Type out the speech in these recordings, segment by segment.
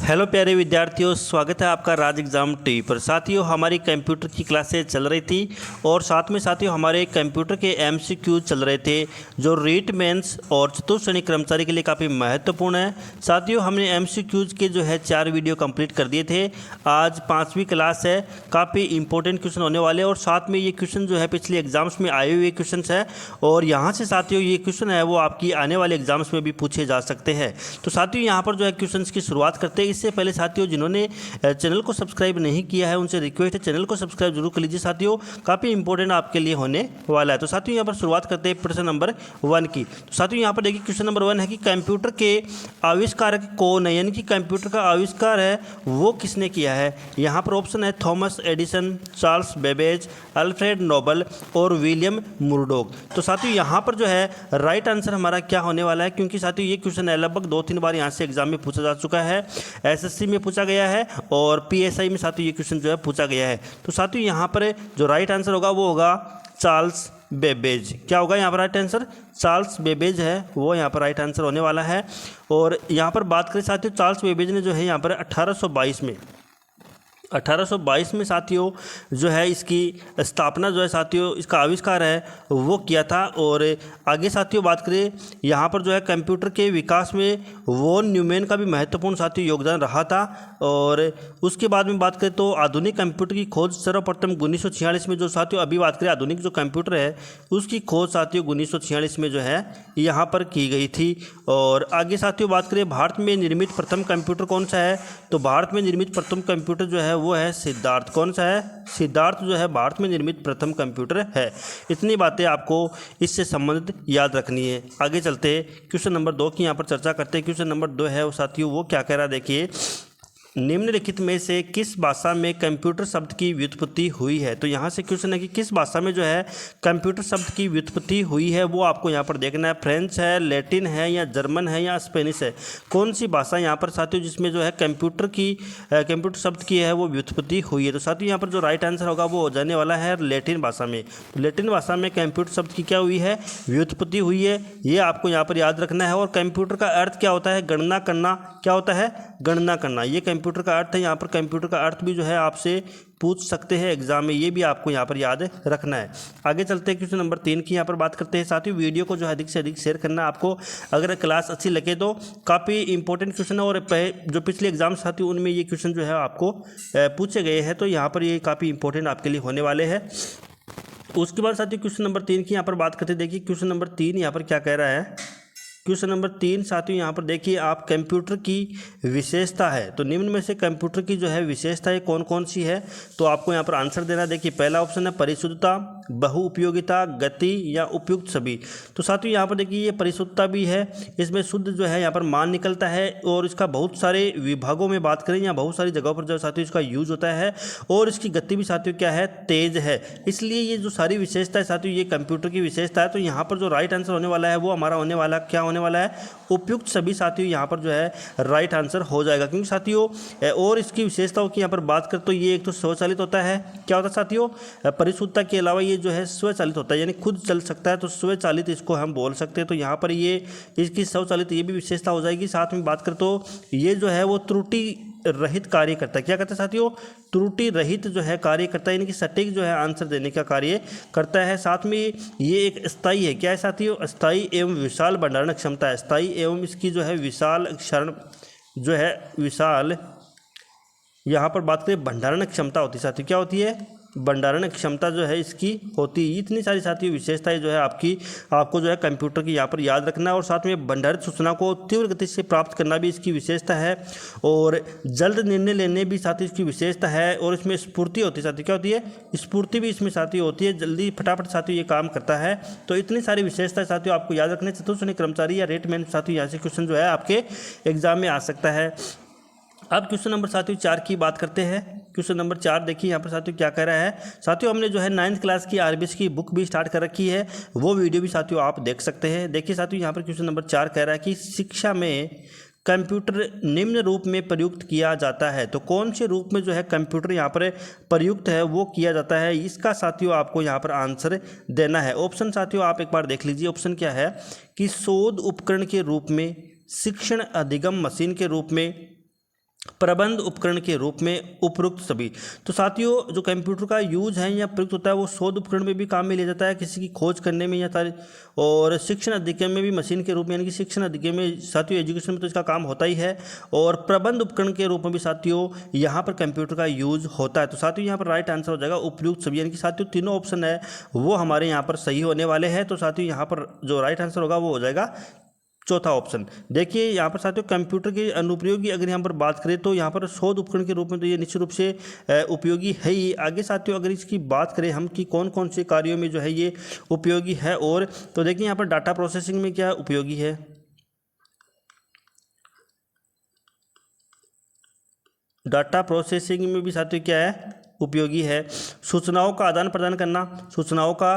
Hello प्यारे विद्यार्थियों, स्वागत है आपका राज एग्ज़ाम टीवी पर। साथियों, हमारी कंप्यूटर की क्लासें चल रही थी और साथ में साथियों हमारे कंप्यूटर के एमसीक्यू चल रहे थे जो रीट मेंस और चतुर्थ श्रेणी कर्मचारी के लिए काफ़ी महत्वपूर्ण है। साथियों, हमने एमसीक्यूज़ के जो है 4 वीडियो कंप्लीट कर दिए थे। आज 5वीं क्लास है, काफ़ी इंपॉर्टेंट क्वेश्चन होने वाले और साथ में ये क्वेश्चन जो है पिछले एग्जाम्स में आए हुए क्वेश्चन है और यहाँ से साथियों ये क्वेश्चन है वो आपकी आने वाले एग्जाम्स में भी पूछे जा सकते हैं। तो साथियों यहाँ पर जो है क्वेश्चन की शुरुआत करते हैं। इससे पहले साथियों जिन्होंने चैनल को सब्सक्राइब नहीं किया है उनसे रिक्वेस्ट है चैनल को सब्सक्राइब जरूर कर लीजिए साथियों, काफ़ी इंपॉर्टेंट आपके लिए होने वाला है। तो साथियों यहाँ पर शुरुआत करते हैं प्रश्न नंबर 1 की। तो साथियों यहाँ पर देखिए क्वेश्चन नंबर 1 है कि कंप्यूटर के आविष्कारक कौन है, यानी कि कंप्यूटर का आविष्कार है वो किसने किया है। यहाँ पर ऑप्शन है Thomas Edison, Charles Babbage, Alfred Nobel और विलियम मुरडॉक। तो साथियों यहाँ पर जो है राइट आंसर हमारा क्या होने वाला है, क्योंकि साथियों ये क्वेश्चन है लगभग 2-3 बार यहाँ से एग्जाम में पूछा जा चुका है, एसएससी में पूछा गया है और पीएसआई में साथियों ये क्वेश्चन जो है पूछा गया है। तो साथियों यहाँ पर जो राइट आंसर होगा वो होगा चार्ल्स बेबेज। क्या होगा यहाँ पर राइट आंसर? चार्ल्स बेबेज है वो यहाँ पर राइट आंसर होने वाला है। और यहाँ पर बात करें साथियों, चार्ल्स बेबेज ने जो है यहाँ पर 1822 में साथियों जो है इसकी स्थापना जो है साथियों इसका आविष्कार है वो किया था। और आगे साथियों बात करें यहाँ पर जो है कंप्यूटर के विकास में वॉन न्यूमैन का भी महत्वपूर्ण साथियों योगदान रहा था। और उसके बाद में बात करें तो आधुनिक कंप्यूटर की खोज सर्वप्रथम 1946 में जो साथियों अभी बात करें आधुनिक जो कंप्यूटर है उसकी खोज साथियों 1946 में जो है यहाँ पर की गई थी। और आगे साथियों बात करें भारत में निर्मित प्रथम कंप्यूटर कौन सा है, तो भारत में निर्मित प्रथम कंप्यूटर जो है वो है सिद्धार्थ। कौन सा है? सिद्धार्थ जो है भारत में निर्मित प्रथम कंप्यूटर है। इतनी बातें आपको इससे संबंधित याद रखनी है। आगे चलते हैं क्वेश्चन नंबर 2 की यहाँ पर चर्चा करते हैं। क्वेश्चन नंबर 2 है वो साथियों वो क्या कह रहा है, देखिए निम्नलिखित में से किस भाषा में कंप्यूटर शब्द की व्युत्पत्ति हुई है। तो यहाँ से क्वेश्चन है कि किस भाषा में जो है कंप्यूटर शब्द की व्युत्पत्ति हुई है वो आपको यहाँ पर देखना है। फ्रेंच है, लैटिन है या जर्मन है या स्पेनिश है, कौन सी भाषा यहाँ पर साथियों जिसमें जो है कंप्यूटर शब्द की है वो व्युत्पत्ति हुई है। तो साथियों यहाँ पर जो राइट आंसर होगा वो हो जाने वाला है लैटिन भाषा में। लैटिन भाषा में कंप्यूटर शब्द की क्या हुई है? व्युत्पत्ति हुई है। ये आपको यहाँ पर याद रखना है। और कंप्यूटर का अर्थ क्या होता है? गणना करना। क्या होता है? गणना करना। ये कंप्यूटर का अर्थ है। यहाँ पर कंप्यूटर का अर्थ भी जो है आपसे पूछ सकते हैं एग्जाम में, ये भी आपको यहाँ पर याद रखना है। आगे चलते हैं क्वेश्चन नंबर 3 की यहाँ पर बात करते हैं। साथियों वीडियो को जो है अधिक से अधिक शेयर करना आपको, अगर क्लास अच्छी लगे तो काफ़ी इंपॉर्टेंट क्वेश्चन है और जो पिछले एग्जाम साथियों उनमें ये क्वेश्चन जो है आपको पूछे गए हैं, तो यहाँ पर ये काफ़ी इंपॉर्टेंट आपके लिए होने वाले हैं। उसके बाद साथियों क्वेश्चन नंबर 3 की यहाँ पर बात करते हैं। देखिए क्वेश्चन नंबर 3 यहाँ पर क्या कह रहा है। क्वेश्चन नंबर 3 साथियों यहाँ पर देखिए आप कंप्यूटर की विशेषता है, तो निम्न में से कंप्यूटर की जो है विशेषताएं कौन कौन सी है, तो आपको यहाँ पर आंसर देना। देखिए पहला ऑप्शन है परिशुद्धता, बहुउपयोगिता, गति या उपयुक्त सभी। तो साथियों यहाँ पर देखिए ये परिशुद्धता भी है, इसमें शुद्ध जो है यहाँ पर मान निकलता है और इसका बहुत सारे विभागों में बात करें या बहुत सारी जगहों पर जो साथियों इसका यूज होता है। और इसकी गति भी साथियों क्या है? तेज है। इसलिए ये जो सारी विशेषता है साथियों ये कंप्यूटर की विशेषता है। तो यहाँ पर जो राइट आंसर होने वाला है वो हमारा होने वाला क्या होने वाला है? उपयुक्त सभी साथियों यहाँ पर जो है राइट आंसर हो जाएगा। क्योंकि साथियों और इसकी विशेषताओं की यहाँ पर बात करें तो ये एक तो स्वचालित होता है। क्या होता है साथियों? परिशुद्धता के अलावा ये जो है स्वचालित होता है, यानी खुद चल सकता है, तो स्वचालित इसको हम बोल सकते हैं। तो यहाँ पर ये इसकी स्वचालित ये भी विशेषता हो जाएगी। साथ में बात करें तो ये जो है वो त्रुटि रहित कार्य करता है। क्या करता है साथियों? त्रुटि रहित जो है कार्य करता है, यानी कि सटीक जो है आंसर देने का कार्य करता है। साथ में ये एक स्थायी है। क्या है साथियों? स्थायी एवं विशाल भंडारण क्षमता है। स्थायी एवं इसकी जो है विशाल यहाँ पर बात करें भंडारण क्षमता होती है साथियों। क्या होती है? भंडारण क्षमता जो है इसकी होती है। इतनी सारी साथियों विशेषताएं जो है आपको जो है कंप्यूटर की यहाँ पर याद रखना है। और साथ में भंडारित सूचना को तीव्र गति से प्राप्त करना भी इसकी विशेषता है। और जल्द निर्णय लेने भी साथियों इसकी विशेषता है। और इसमें स्फूर्ति होती है साथियों। क्या होती है? स्फूर्ति भी इसमें साथियों होती है, जल्दी फटाफट साथियों ये काम करता है। तो इतनी सारी विशेषताएं साथियों आपको याद रखने। चतुर्थ श्रेणी कर्मचारी या रेटमैन साथियों यहाँ से क्वेश्चन जो है आपके एग्जाम में आ सकता है। अब क्वेश्चन नंबर साथियों 4 की बात करते हैं। क्वेश्चन नंबर 4 देखिए यहाँ पर साथियों क्या कह रहा है। साथियों हमने जो है 9th क्लास की आरबीएस की बुक भी स्टार्ट कर रखी है, वो वीडियो भी साथियों आप देख सकते हैं। देखिए साथियों यहाँ पर क्वेश्चन नंबर 4 कह रहा है कि शिक्षा में कंप्यूटर निम्न रूप में प्रयुक्त किया जाता है। तो कौन से रूप में जो है कंप्यूटर यहाँ पर प्रयुक्त है वो किया जाता है, इसका साथियों आपको यहाँ पर आंसर देना है। ऑप्शन साथियों आप एक बार देख लीजिए। ऑप्शन क्या है कि शोध उपकरण के रूप में, शिक्षण अधिगम मशीन के रूप में, प्रबंध उपकरण के रूप में उपयुक्त सभी। तो साथियों जो कंप्यूटर का यूज है या प्रयुक्त होता है वो शोध उपकरण में भी काम में लिया जाता है, किसी की खोज करने में या सारी, और शिक्षण अधिगम में भी मशीन के रूप में, यानी कि शिक्षण अधिगम में साथियों एजुकेशन में तो इसका काम होता ही है, और प्रबंध उपकरण के रूप में भी साथियों यहाँ पर कंप्यूटर का यूज होता है। तो साथियों यहाँ पर राइट आंसर हो जाएगा उपयुक्त सभी, यानी कि साथियों तीनों ऑप्शन है वो हमारे यहाँ पर सही होने वाले हैं। तो साथियों यहाँ पर जो राइट आंसर होगा वो हो जाएगा चौथा ऑप्शन। देखिए यहाँ पर साथियों कंप्यूटर के अनुप्रयोग की अगर यहाँ पर बात करें तो यहाँ पर शोध उपकरण के रूप में तो ये निश्चित रूप से उपयोगी है ही। आगे साथियों अगर इसकी बात करें हम कि कौन कौन से कार्यों में जो है ये उपयोगी है, और तो देखिए यहाँ पर डाटा प्रोसेसिंग में क्या उपयोगी है, डाटा प्रोसेसिंग में भी साथियों क्या है उपयोगी है। सूचनाओं का आदान प्रदान करना, सूचनाओं का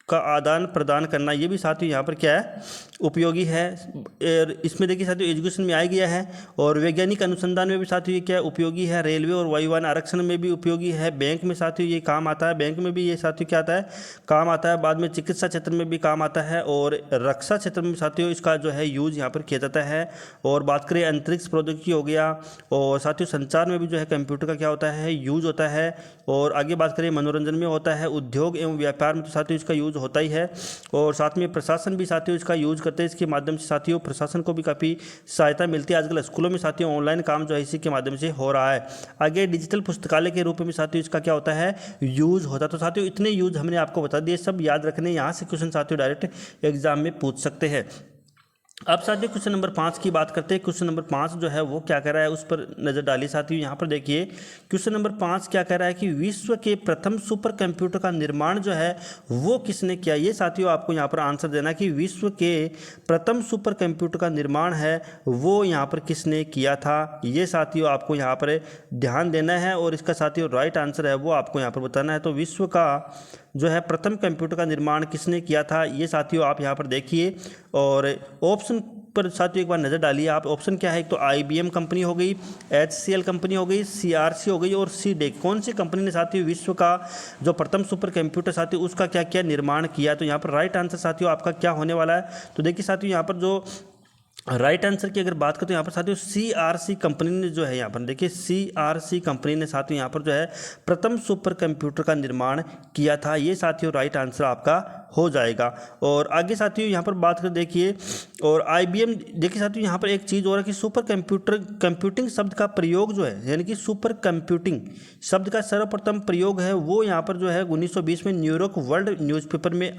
आदान प्रदान करना ये भी साथियों यहाँ पर क्या है उपयोगी है। और इसमें देखिए साथियों एजुकेशन में आ गया है, और वैज्ञानिक अनुसंधान में भी साथियों ये क्या उपयोगी है। रेलवे और वायुयान आरक्षण में भी उपयोगी है। बैंक में साथियों ये काम आता है, बैंक में भी ये साथियों क्या आता है काम आता है। बाद में चिकित्सा क्षेत्र में भी काम आता है, और रक्षा क्षेत्र में साथियों इसका जो है यूज यहाँ पर किया जाता है। और बात करें अंतरिक्ष प्रौद्योगिकी हो गया, और साथियों संचार में भी जो है कंप्यूटर का क्या होता है यूज होता है। और आगे बात करें मनोरंजन में होता है, उद्योग एवं व्यापार में तो साथियों इसका यूज होता ही है, और साथ में प्रशासन भी साथियों इसका यूज करते हैं। इसके माध्यम से साथियों प्रशासन को भी काफ़ी सहायता मिलती है। आजकल स्कूलों में साथियों ऑनलाइन काम जो है इसी के माध्यम से हो रहा है। आगे डिजिटल पुस्तकालय के रूप में साथियों इसका क्या होता है यूज होता है। तो साथियों इतने यूज हमने आपको बता दिए, सब याद रखने, यहाँ से क्वेश्चन साथियों डायरेक्ट एग्जाम में पूछ सकते हैं। अब साथियों क्वेश्चन नंबर 5 की बात करते हैं। क्वेश्चन नंबर 5 जो है वो क्या कह रहा है उस पर नज़र डालिए साथियों। यहाँ पर देखिए क्वेश्चन नंबर 5 क्या कह रहा है कि विश्व के प्रथम सुपर कंप्यूटर का निर्माण जो है वो किसने किया। ये साथियों आपको यहाँ पर आंसर देना कि विश्व के प्रथम सुपर कंप्यूटर का निर्माण है वो यहाँ पर किसने किया था, ये साथियों आपको यहाँ पर ध्यान देना है, और इसका साथियों राइट आंसर है वो आपको यहाँ पर बताना है। तो विश्व का जो है प्रथम कंप्यूटर का निर्माण किसने किया था ये साथियों आप यहाँ पर देखिए, और ऑप्शन पर साथियों एक बार नज़र डालिए आप। ऑप्शन क्या है, एक तो IBM कंपनी हो गई, HCL कंपनी हो गई, CRC हो गई, और CDEC। कौन सी कंपनी ने साथियों विश्व का जो प्रथम सुपर कंप्यूटर साथियों उसका क्या क्या निर्माण किया। तो यहाँ पर राइट आंसर साथियों आपका क्या होने वाला है। तो देखिए साथियों यहाँ पर जो राइट आंसर की अगर बात करें तो यहाँ पर साथियों CRC कंपनी ने जो है यहाँ पर देखिए CRC कंपनी ने साथियों यहाँ पर जो है प्रथम सुपर कंप्यूटर का निर्माण किया था। ये साथियों राइट आंसर आपका हो जाएगा। और आगे साथियों यहाँ पर बात कर देखिए, और IBM देखिए साथियों यहाँ पर एक चीज़ और है कि सुपर कंप्यूटिंग शब्द का प्रयोग जो है, यानी कि सुपर कंप्यूटिंग शब्द का सर्वप्रथम प्रयोग है वो यहाँ पर जो है 1920 में न्यूयॉर्क वर्ल्ड न्यूज़पेपर में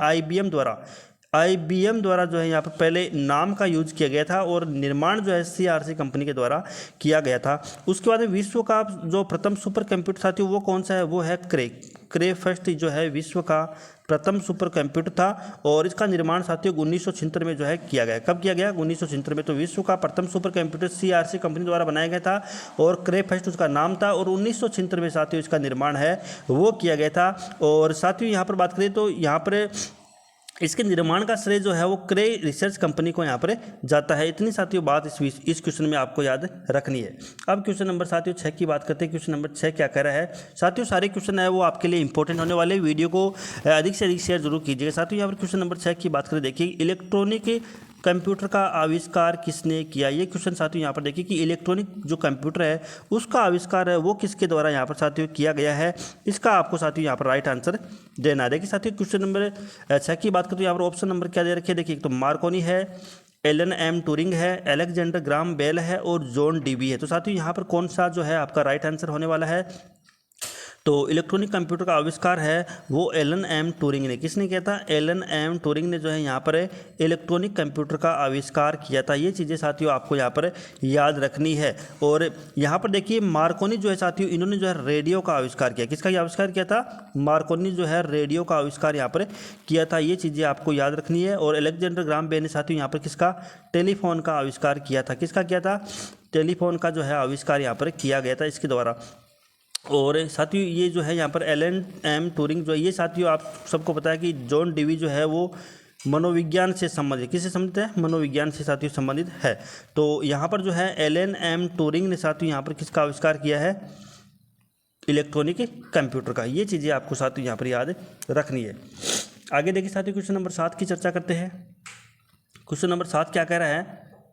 IBM द्वारा जो है यहाँ पर पहले नाम का यूज किया गया था, और निर्माण जो है CRC कंपनी के द्वारा किया गया था। उसके बाद में विश्व का जो प्रथम सुपर कंप्यूटर साथियों वो कौन सा है, वो है क्रे फर्स्ट जो है विश्व का प्रथम सुपर कंप्यूटर था, और इसका निर्माण साथियों 1976 में जो है किया गया। कब किया गया, 1976 में। तो विश्व का प्रथम सुपर कंप्यूटर CRC कंपनी द्वारा बनाया गया था, और क्रे फर्स्ट उसका नाम था, और 1976 में साथियों इसका निर्माण है वो किया गया था। और साथियों यहाँ पर बात करें तो यहाँ पर इसके निर्माण का श्रेय जो है वो क्रे रिसर्च कंपनी को यहाँ पर जाता है। इतनी साथियों बात इस क्वेश्चन में आपको याद रखनी है। अब क्वेश्चन नंबर साथियों 6 की बात करते हैं। क्वेश्चन नंबर 6 क्या कह रहा है साथियों, सारे क्वेश्चन है वो आपके लिए इंपॉर्टेंट होने वाले, वीडियो को अधिक से अधिक शेयर जरूर कीजिएगा। साथियों यहाँ पर क्वेश्चन नंबर 6 की बात करें, देखिए इलेक्ट्रॉनिक कंप्यूटर का आविष्कार किसने किया। ये क्वेश्चन साथियों यहाँ पर देखिए कि इलेक्ट्रॉनिक जो कंप्यूटर है उसका आविष्कार है वो किसके द्वारा यहाँ पर साथियों किया गया है। इसका आपको साथियों यहाँ पर राइट आंसर देना है। देखिए साथियों क्वेश्चन नंबर 6 की बात करें तो यहाँ पर ऑप्शन नंबर क्या दे रखे, देखिए एक तो मार्कोनी है, एलन एम टूरिंग है, अलेक्जेंडर ग्राम बेल है, और जॉन डीबी है। तो साथियों यहाँ पर कौन सा जो है आपका राइट आंसर होने वाला है। तो इलेक्ट्रॉनिक कंप्यूटर का आविष्कार है वो एलन एम टूरिंग ने, किसने किया था, एलन एम टूरिंग ने जो है यहाँ पर इलेक्ट्रॉनिक कंप्यूटर का आविष्कार किया था। ये चीज़ें साथियों आपको यहाँ पर याद रखनी है। और यहाँ पर देखिए मार्कोनी जो है साथियों इन्होंने जो है रेडियो का आविष्कार किया। किसका आविष्कार किया था, मार्कोनी जो है रेडियो का आविष्कार यहाँ पर किया था। ये चीज़ें आपको याद रखनी है। और अलेक्जेंडर ग्राम बेल ने साथियों यहाँ पर किसका, टेलीफोन का आविष्कार किया था। किसका किया था, टेलीफोन का जो है आविष्कार यहाँ पर किया गया था इसके द्वारा। और साथियों ये जो है यहाँ पर एलन एम टूरिंग जो है ये साथियों आप सबको पता है कि जॉन डीवी जो है वो मनोविज्ञान से संबंधित, किससे संबंधित है, मनोविज्ञान से साथियों संबंधित है। तो यहाँ पर जो है एलन एम टूरिंग ने साथियों यहाँ पर किसका आविष्कार किया है, इलेक्ट्रॉनिक कंप्यूटर का। ये चीज़ें आपको साथियों यहाँ पर याद रखनी है। आगे देखिए साथियों क्वेश्चन नंबर 7 की चर्चा करते हैं। क्वेश्चन नंबर 7 क्या कह रहा है,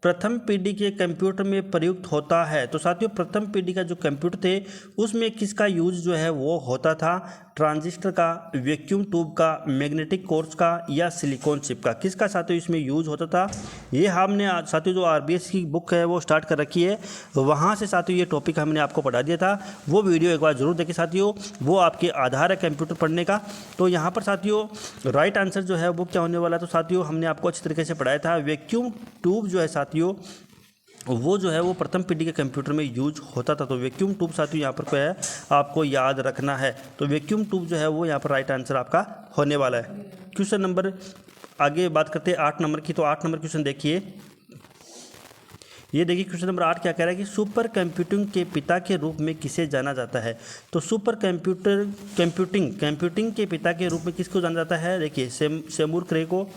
प्रथम पीढ़ी के कंप्यूटर में प्रयुक्त होता है। तो साथियों प्रथम पीढ़ी का जो कंप्यूटर थे उसमें किसका यूज जो है वो होता था, ट्रांजिस्टर का, वैक्यूम ट्यूब का, मैग्नेटिक कोर्स का या सिलिकॉन चिप का, किसका साथियों इसमें यूज होता था। ये हमने साथियों जो आरबीएस की बुक है वो स्टार्ट कर रखी है, वहाँ से साथियों ये टॉपिक हमने आपको पढ़ा दिया था, वो वीडियो एक बार जरूर देखें साथियों, वो आपके आधार है कंप्यूटर पढ़ने का। तो यहाँ पर साथियों राइट आंसर जो है वो क्या होने वाला है, तो साथियों हमने आपको अच्छी तरीके से पढ़ाया था, वैक्यूम ट्यूब जो है साथियों वो जो है वो प्रथम पीढ़ी के कंप्यूटर में यूज होता था। तो वैक्यूम ट्यूब साथियों यहाँ पर क्या है आपको याद रखना है, तो वैक्यूम ट्यूब जो है वो यहाँ पर राइट आंसर आपका होने वाला है। क्वेश्चन नंबर आगे बात करते हैं 8 नंबर की। तो 8 नंबर क्वेश्चन देखिए, ये देखिए क्वेश्चन नंबर 8 क्या कह रहा है कि सुपर कंप्यूटिंग के पिता के रूप में किसे जाना जाता है। तो सुपर कंप्यूटिंग के पिता के रूप में किसको जाना जाता है, देखिए सेमूर क्रे को,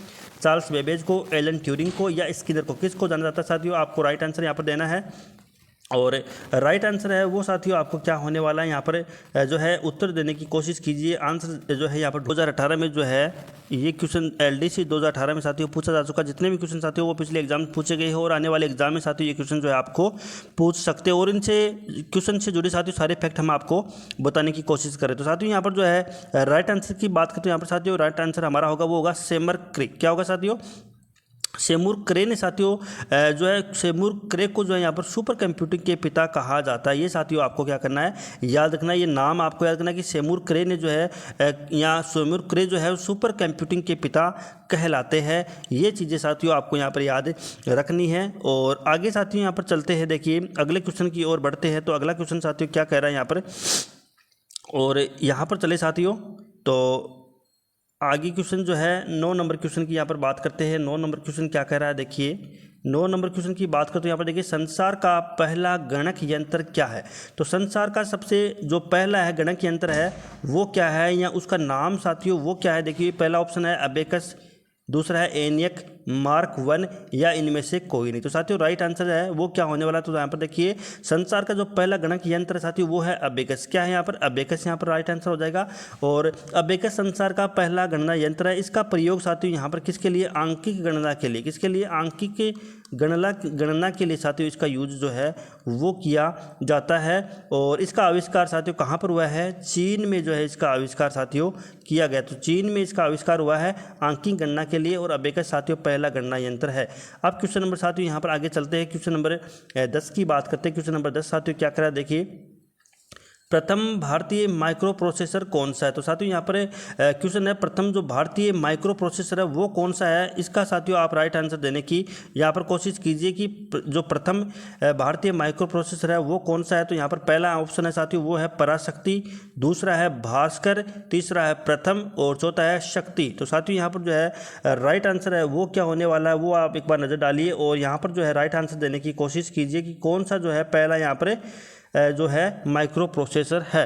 चार्ल्स बेबेज को, एलन ट्यूरिंग को या स्किनर को, किसको जाना जाता है साथियों, आपको राइट आंसर यहाँ पर देना है। और राइट आंसर है वो साथियों आपको क्या होने वाला है, यहाँ पर जो है उत्तर देने की कोशिश कीजिए। आंसर जो है यहाँ पर 2018 में जो है ये क्वेश्चन एलडीसी 2018 में साथियों पूछा जा चुका। जितने भी क्वेश्चन साथियों वो पिछले एग्जाम में पूछे गए हैं और आने वाले एग्जाम में साथियों ये क्वेश्चन जो है आपको पूछ सकते हैं, और इनसे क्वेश्चन से जुड़े साथियों सारे फैक्ट हम आपको बताने की कोशिश करें। तो साथियों यहाँ पर जो है राइट आंसर की बात करते हैं, यहाँ पर साथियों राइट आंसर हमारा होगा वो होगा सेमर क्रे। क्या होगा साथियों, सेमूर क्रे ने साथियों जो है सेमूर क्रे को जो है यहाँ पर सुपर कंप्यूटिंग के पिता कहा जाता है। ये साथियों आपको क्या करना है, याद रखना है, ये नाम आपको याद रखना है कि सेमूर क्रे ने जो है यहाँ सेमूर क्रे जो है सुपर कंप्यूटिंग के पिता कहलाते हैं। ये चीज़ें साथियों आपको यहाँ पर याद रखनी है। और आगे साथियों यहाँ पर चलते हैं, देखिए अगले क्वेश्चन की ओर बढ़ते हैं। तो अगला क्वेश्चन साथियों क्या कह रहा है यहाँ पर, और यहाँ पर चले साथियों तो आगे क्वेश्चन जो है 9 नंबर क्वेश्चन की यहाँ पर बात करते हैं। 9 नंबर क्वेश्चन क्या कह रहा है, देखिए 9 नंबर क्वेश्चन की बात करते हैं यहाँ पर, देखिए संसार का पहला गणक यंत्र क्या है। तो संसार का सबसे जो पहला है गणक यंत्र है वो क्या है, या उसका नाम साथियों वो क्या है। देखिए पहला ऑप्शन है अबेकस, दूसरा है एनियक, मार्क 1 या इनमें से कोई नहीं। तो साथियों राइट आंसर है वो क्या होने वाला है, तो यहाँ पर देखिए संसार का जो पहला गणक यंत्र है साथियों वो है अबेकस। क्या है यहाँ पर, अबेकस यहाँ पर राइट आंसर हो जाएगा। और अबेकस संसार का पहला गणना यंत्र है। इसका प्रयोग साथियों यहाँ पर किसके लिए, आंकिक गणना के लिए, किसके लिए, आंकिक गणना के लिए साथियों इसका यूज जो है वो किया जाता है। और इसका आविष्कार साथियों कहाँ पर हुआ है, चीन में जो है इसका आविष्कार साथियों किया गया। तो चीन में इसका आविष्कार हुआ है आंकिक गणना के लिए, और अबेकस साथियों पहला गणना यंत्र है। अब क्वेश्चन नंबर साथियों यहाँ पर आगे चलते हैं, क्वेश्चन नंबर 10 की बात करते हैं। क्वेश्चन नंबर 10 साथियों क्या करा, देखिए प्रथम भारतीय माइक्रो प्रोसेसर कौन सा है। तो साथियों यहाँ पर क्वेश्चन है प्रथम जो भारतीय माइक्रो प्रोसेसर है वो कौन सा है। इसका साथियों आप राइट आंसर देने की यहाँ पर कोशिश कीजिए कि जो प्रथम भारतीय माइक्रो प्रोसेसर है वो कौन सा है। तो यहाँ पर पहला ऑप्शन है साथियों वो है पराशक्ति, दूसरा है भास्कर, तीसरा है प्रथम और चौथा है शक्ति। तो साथियों यहाँ पर जो है राइट आंसर है वो क्या होने वाला है वो आप एक बार नज़र डालिए, और यहाँ पर जो है राइट आंसर देने की कोशिश कीजिए कि कौन सा जो है पहला यहाँ पर जो है माइक्रो प्रोसेसर है।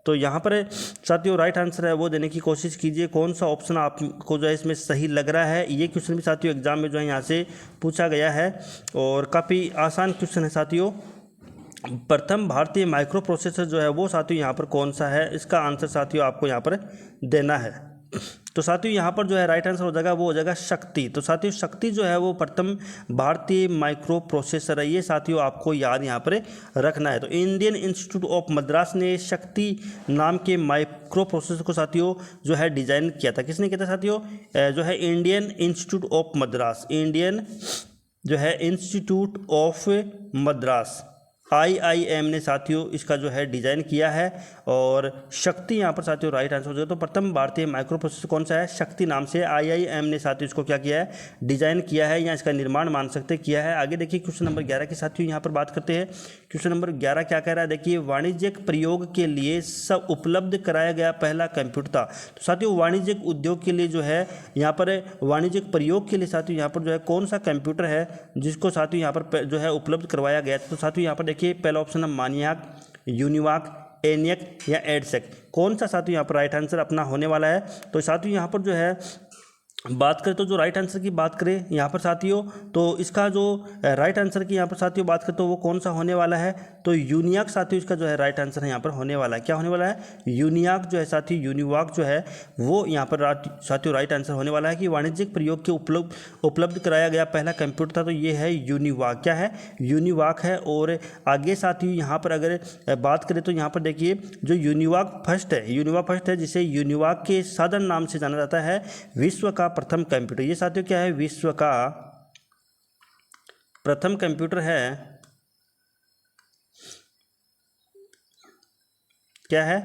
तो यहाँ पर साथियों राइट आंसर है वो देने की कोशिश कीजिए, कौन सा ऑप्शन आपको जो है इसमें सही लग रहा है। ये क्वेश्चन भी साथियों एग्जाम में जो है यहाँ से पूछा गया है, और काफ़ी आसान क्वेश्चन है साथियों। प्रथम भारतीय माइक्रो प्रोसेसर जो है वो साथियों यहाँ पर कौन सा है, इसका आंसर साथियों आपको यहाँ पर देना है। तो साथियों यहाँ पर जो है राइट आंसर हो जाएगा वो हो जाएगा शक्ति। तो साथियों शक्ति जो है वो प्रथम भारतीय माइक्रो प्रोसेसर है, ये साथियों आपको याद यहाँ पर रखना है। तो इंडियन इंस्टीट्यूट ऑफ मद्रास ने शक्ति नाम के माइक्रो प्रोसेसर को साथियों जो है डिजाइन किया था। किसने किया था साथियों, जो है Indian institute of Madras, Indian जो है इंस्टीट्यूट ऑफ मद्रास IIM ने साथियों इसका जो है डिज़ाइन किया है। और शक्ति यहाँ पर साथियों राइट आंसर हो जाएगा। तो प्रथम भारतीय माइक्रो प्रोसेसर कौन सा है, शक्ति नाम से IIM ने साथियों इसको क्या किया है, डिज़ाइन किया है, या इसका निर्माण मान सकते किया है। आगे देखिए क्वेश्चन नंबर 11 की साथियों यहाँ पर बात करते हैं। क्वेश्चन नंबर 11 क्या कह रहा है, देखिए वाणिज्यिक प्रयोग के लिए सब उपलब्ध कराया गया पहला कंप्यूटर था। तो साथियों वाणिज्यिक उद्योग के लिए जो है यहाँ पर वाणिज्यिक प्रयोग के लिए साथियों यहाँ पर जो है कौन सा कंप्यूटर है जिसको साथियों यहाँ पर जो है उपलब्ध करवाया गया। तो साथियों यहाँ पर देखिए पहला ऑप्शन है मानियाक, यूनिवाक, एनियक या एडसेक। कौन सा साथियों यहाँ पर राइट आंसर अपना होने वाला है। तो साथियों यहाँ पर जो है बात करें तो जो राइट आंसर की बात करें यहाँ पर साथियों, तो इसका जो राइट आंसर की यहाँ पर साथियों बात करें तो वो कौन सा होने वाला है, तो यूनियाक साथियों इसका जो है राइट आंसर है यहाँ पर होने वाला है। क्या होने वाला है, यूनियाक जो है साथियों, यूनिवाक जो है वो यहाँ पर साथियों राइट आंसर होने वाला है कि वाणिज्यिक प्रयोग के उपलब्ध कराया गया पहला कंप्यूटर था, तो ये है यूनिवाक। क्या है, यूनिवाक है। और आगे साथियों यहाँ पर अगर बात करें तो यहाँ पर देखिए जो यूनिवाक फर्स्ट है, जिसे यूनिवाक के साधारण नाम से जाना जाता है, विश्व का प्रथम कंप्यूटर। ये साथियों क्या है, विश्व का प्रथम कंप्यूटर है। क्या है,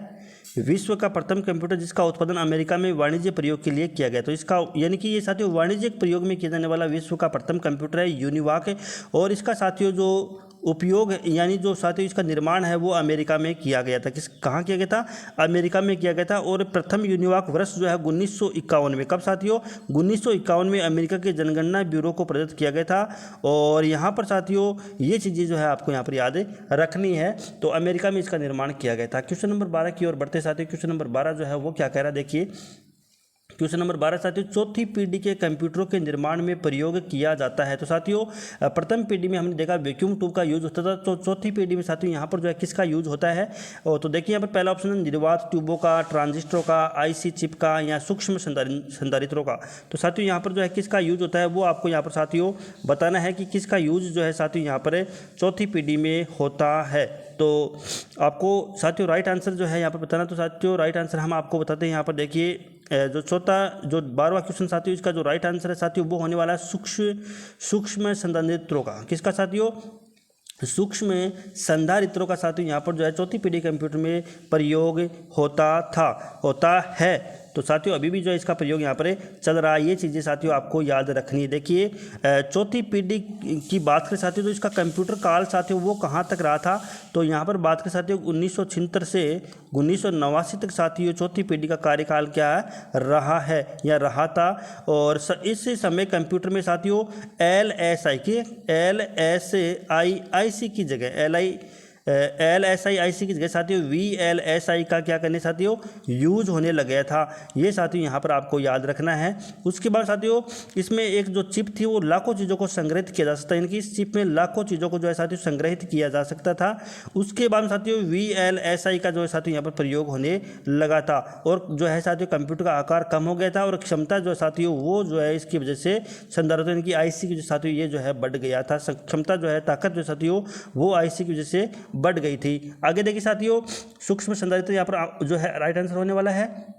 विश्व का प्रथम कंप्यूटर जिसका उत्पादन अमेरिका में वाणिज्य प्रयोग के लिए किया गया। तो इसका यानी कि ये साथियों वाणिज्यिक प्रयोग में किया जाने वाला विश्व का प्रथम कंप्यूटर है, यूनिवाक है। और इसका साथियों जो उपयोग यानी जो साथियों इसका निर्माण है वो अमेरिका में किया गया था। कहाँ किया गया था, अमेरिका में किया गया था। और प्रथम यूनिवाक वर्ष जो है 1951 में, कब साथियों, 1951 में अमेरिका के जनगणना ब्यूरो को प्रदत्त किया गया था। और यहाँ पर साथियों ये चीज़ें जो है आपको यहाँ पर याद रखनी है, तो अमेरिका में इसका निर्माण किया गया था। क्वेश्चन नंबर 12 की ओर बढ़ते साथियों। क्वेश्चन नंबर 12 जो है वो क्या कह रहा है, देखिए क्वेश्चन नंबर 12 साथियों, चौथी पीढ़ी के कंप्यूटरों के निर्माण में प्रयोग किया जाता है। तो साथियों प्रथम पीढ़ी में हमने देखा वैक्यूम ट्यूब का यूज होता था, तो चौथी पीढ़ी में साथियों यहाँ पर जो है किसका यूज होता है, और तो देखिए यहाँ पर पहला ऑप्शन है निर्वात ट्यूबों का, ट्रांजिस्टरों का, आईसी चिप का, या सूक्ष्म संधारित्रों का। तो साथियों यहाँ पर जो है किसका यूज होता है वो आपको यहाँ पर साथियों बताना है कि किसका यूज जो है साथियों यहाँ पर चौथी पीढ़ी में होता है। तो आपको साथियों राइट आंसर जो है यहाँ पर बताना। तो साथियों राइट आंसर हम आपको बताते हैं यहाँ पर देखिए जो 12वां क्वेश्चन साथियों इसका जो राइट आंसर है साथियों वो होने वाला है सूक्ष्म संधारित्रों का। किसका साथियों, सूक्ष्म संधारित्रों का साथियों यहाँ पर जो है चौथी पीढ़ी कंप्यूटर में प्रयोग होता है। तो साथियों अभी भी जो है इसका प्रयोग यहाँ पर चल रहा है। ये चीज़ें साथियों आपको याद रखनी है। देखिए चौथी पीढ़ी की बात करें साथियों तो इसका कंप्यूटर काल साथियों वो कहाँ तक रहा था, तो यहाँ पर बात करें साथियों 1976 से 1989 तक साथियों चौथी पीढ़ी का कार्यकाल क्या है, रहा था। और इस समय कंप्यूटर में साथियों LSI की जगह LSI की जगह साथियों VLSI का क्या करने साथियों यूज होने लग गया था। ये साथियों यहाँ पर आपको याद रखना है। उसके बाद साथियों इसमें एक जो चिप थी वो लाखों चीज़ों को संग्रहित किया जा सकता है, यानी कि इस चिप में लाखों चीज़ों को जो है साथियों संग्रहित किया जा सकता था। उसके बाद साथियों VLSI का जो है साथियों यहाँ पर प्रयोग होने लगा था, और जो है साथियों कंप्यूटर का आकार कम हो गया था, और क्षमता जो है साथियों वो जो है इसकी वजह से संधारित्र यानी कि IC की जो साथियों ये जो है बढ़ गया था। क्षमता जो है ताकत जो साथियों वो IC की वजह से बढ़ गई थी। आगे देखिए साथियों सूक्ष्म संधारित्र यहाँ पर जो है राइट आंसर होने वाला है।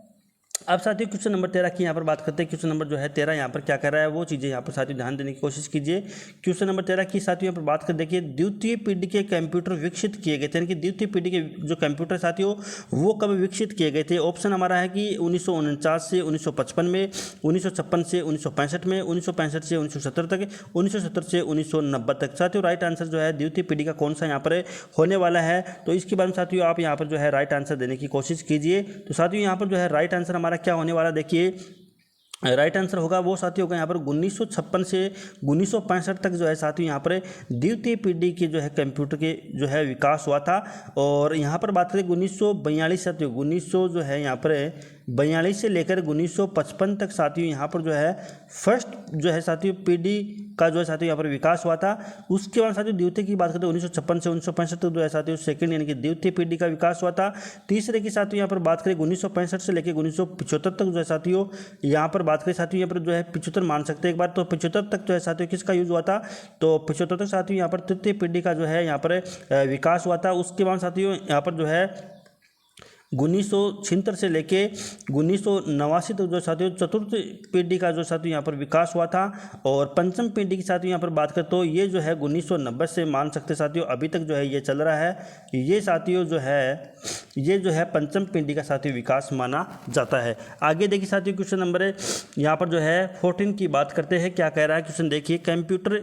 अब साथियों क्वेश्चन नंबर 13 की यहाँ पर बात करते हैं। क्वेश्चन नंबर जो है 13 यहाँ पर क्या कर रहा है वो चीज़ें यहाँ पर साथियों ध्यान देने की कोशिश कीजिए। क्वेश्चन नंबर 13 की साथियों यहाँ पर बात कर देखिए द्वितीय पीढ़ी के कंप्यूटर विकसित किए गए थे, यानी कि द्वितीय पीढ़ी के जो कंप्यूटर साथियों वो कब विकसित किए गए थे। ऑप्शन हमारा है कि 1949 से 1955 में, 1956 से 1965 में, 1965 से 1970 तक, 1970 से 1990 तक। साथियों राइट आंसर जो है द्वितीय पीढ़ी का कौन सा यहाँ पर होने वाला है, तो इसके बारे में साथियों आप यहाँ पर जो है राइट आंसर देने की कोशिश कीजिए। तो साथियों यहाँ पर जो है राइट आंसर हमारा क्या होने वाला, देखिए राइट आंसर होगा वो साथियों होगा यहाँ पर 1956 से 1965 तक जो है साथियों यहाँ पर द्वितीय पीढ़ी के जो है कंप्यूटर के जो है विकास हुआ था। और यहाँ पर बात करें 1942 साथियों 1900 जो है यहाँ पर 42 से लेकर 1955 तक साथियों यहाँ पर जो है फर्स्ट जो है साथियों पीढ़ी का जो है साथियों यहाँ पर विकास हुआ था। उसके बाद साथियों द्वितीय की बात करते हैं 1956 से 1965 तक जो है साथियों सेकंड यानी कि द्वितीय पीढ़ी का विकास हुआ था। तीसरे की साथियों यहाँ पर बात करें 1965 से लेकर 1975 तक जो है साथियों यहाँ पर बात करें साथियों यहाँ पर जो है 75 मान सकते हैं एक बार, तो 75 तक जो है साथियों किसका यूज हुआ था, तो 75 तक साथियों यहाँ पर तृतीय पीढ़ी का जो है यहाँ पर विकास हुआ था। उसके बाद साथियों यहाँ पर जो है 1976 से लेके 1989 तक जो साथियों चतुर्थ पीढ़ी का जो साथियों यहाँ पर विकास हुआ था। और पंचम पीढ़ी की साथियों यहाँ पर बात करें तो ये जो है 1990 से मान सकते साथियों अभी तक जो है ये चल रहा है। ये साथियों जो है पंचम पीढ़ी का साथियों विकास माना जाता है। आगे देखिए साथियों क्वेश्चन नंबर यहाँ पर जो है 14 की बात करते हैं। क्या कह रहा है क्वेश्चन, देखिए कंप्यूटर,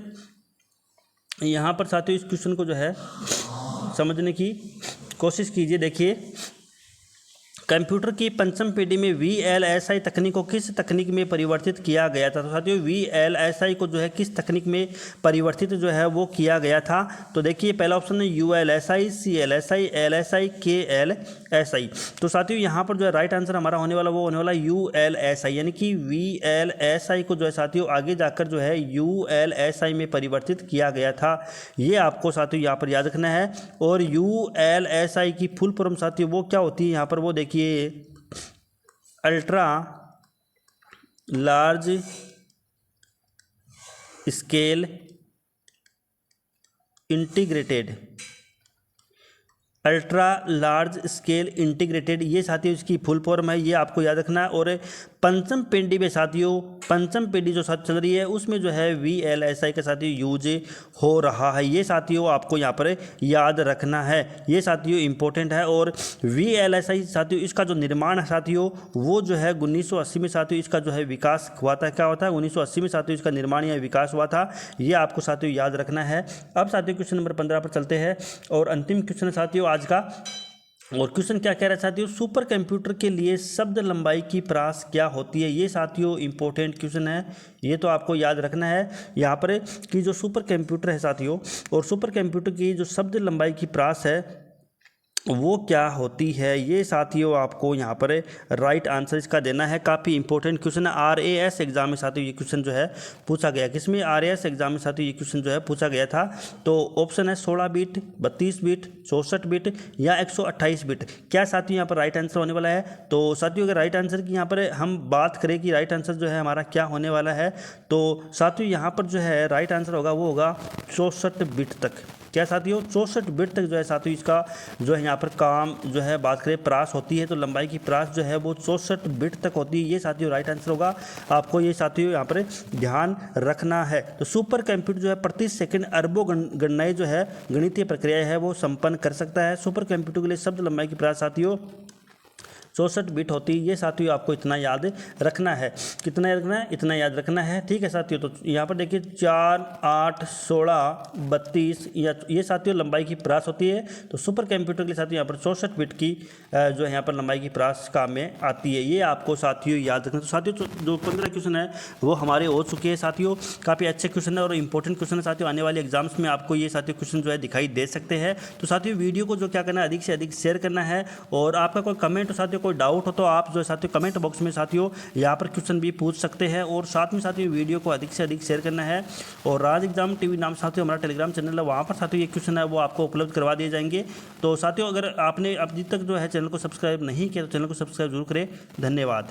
यहाँ पर साथियों इस क्वेश्चन को जो है समझने की कोशिश कीजिए। देखिए कंप्यूटर की पंचम पीढ़ी में VLSI तकनीक को किस तकनीक में परिवर्तित किया गया था? तो साथियों VLSI को जो है किस तकनीक में परिवर्तित जो है वो किया गया था? तो देखिए पहला ऑप्शन है ULSI, CLSI, LSI, KLSI। तो साथियों यहाँ पर जो है राइट आंसर हमारा होने वाला वो होने वाला ULSI, यानी कि VLSI को जो है साथियों आगे जाकर जो है ULSI में परिवर्तित किया गया था। ये आपको साथियों यहाँ पर याद रखना है। और ULSI की फुल फॉर्म साथियों वो क्या होती है यहाँ पर वो देखिए, ultra large scale integrated, ultra large scale integrated, ये साथियों इसकी फुल फॉर्म है, ये आपको याद रखना है। और पंचम पीढ़ी में साथियों, पंचम पीढ़ी जो साथ चल रही है उसमें जो है VLSI का साथियों यूज हो रहा है, ये साथियों आपको यहाँ पर याद रखना है, ये साथियों इंपॉर्टेंट है। और VLSI साथियों इसका जो निर्माण है साथियों वो जो है 1980 में साथियों इसका जो है विकास हुआ था। क्या होता है 1980 में साथियों इसका निर्माण या विकास हुआ था, ये आपको साथियों याद रखना है। अब साथियों क्वेश्चन नंबर 15 पर चलते हैं और अंतिम क्वेश्चन साथियों आज का। और क्वेश्चन क्या कह रहा है साथियों, सुपर कंप्यूटर के लिए शब्द लंबाई की परास क्या होती है? ये साथियों इंपॉर्टेंट क्वेश्चन है, ये तो आपको याद रखना है यहाँ पर कि जो सुपर कंप्यूटर है साथियों, और सुपर कंप्यूटर की जो शब्द लंबाई की परास है वो क्या होती है, ये साथियों आपको यहाँ पर राइट आंसर इसका देना है। काफ़ी इंपॉर्टेंट क्वेश्चन है, RAS एग्जाम में साथियों ये क्वेश्चन जो है पूछा गया। किसमें? RAS एग्जाम में साथियों ये क्वेश्चन जो है पूछा गया था। तो ऑप्शन है 16 बिट, 32 बिट, 64 बिट या 128 बिट। क्या साथियों यहाँ पर राइट आंसर होने वाला है? तो साथियों अगर राइट आंसर की यहाँ पर हम बात करें कि राइट आंसर जो है हमारा क्या होने वाला है, तो साथियों यहाँ पर जो है राइट आंसर होगा वो होगा 64 बिट तक। क्या साथियों? 64 बिट तक जो है साथियों इसका जो है यहाँ पर काम जो है बात करें परास होती है, तो लंबाई की परास जो है वो 64 बिट तक होती है, ये साथियों राइट आंसर होगा। आपको ये साथियों यहाँ पर ध्यान रखना है। तो सुपर कंप्यूटर जो है प्रति सेकंड अरबों गणनाएं जो है गणितीय प्रक्रिया है वो संपन्न कर सकता है। सुपर कंप्यूटर के लिए शब्द लंबाई की परास साथियों 64 बिट होती है, ये साथियों आपको इतना याद रखना है। कितना याद रखना है? इतना याद रखना है, ठीक है साथियों। तो यहाँ पर देखिए 4, 8, 16, 32 या ये साथियों लंबाई की परास होती है। तो सुपर कंप्यूटर के लिए साथियों यहाँ पर 64 बिट की जो है यहाँ पर लंबाई की परास काम में आती है, ये आपको साथियों याद रखना। तो साथियों जो 15 क्वेश्चन है वो हमारे हो चुके हैं साथियों, काफ़ी अच्छे क्वेश्चन है और इंपॉर्टेंट क्वेश्चन है साथियों। आने वाले एग्जाम्स में आपको ये साथियों क्वेश्चन जो है दिखाई दे सकते हैं। तो साथियों वीडियो को जो क्या करना है अधिक से अधिक शेयर करना है, और आपका कोई कमेंट हो साथियों, कोई डाउट हो तो आप जो है साथियों कमेंट बॉक्स में साथियों यहाँ पर क्वेश्चन भी पूछ सकते हैं। और साथ में साथियों वीडियो को अधिक से अधिक शेयर करना है। और राज एग्जाम टीवी नाम साथियों हमारा टेलीग्राम चैनल है, वहाँ पर साथियों ये क्वेश्चन है वो आपको उपलब्ध करवा दिए जाएंगे। तो साथियों अगर आपने अभी तक जो है चैनल को सब्सक्राइब नहीं किया तो चैनल को सब्सक्राइब जरूर करें। धन्यवाद।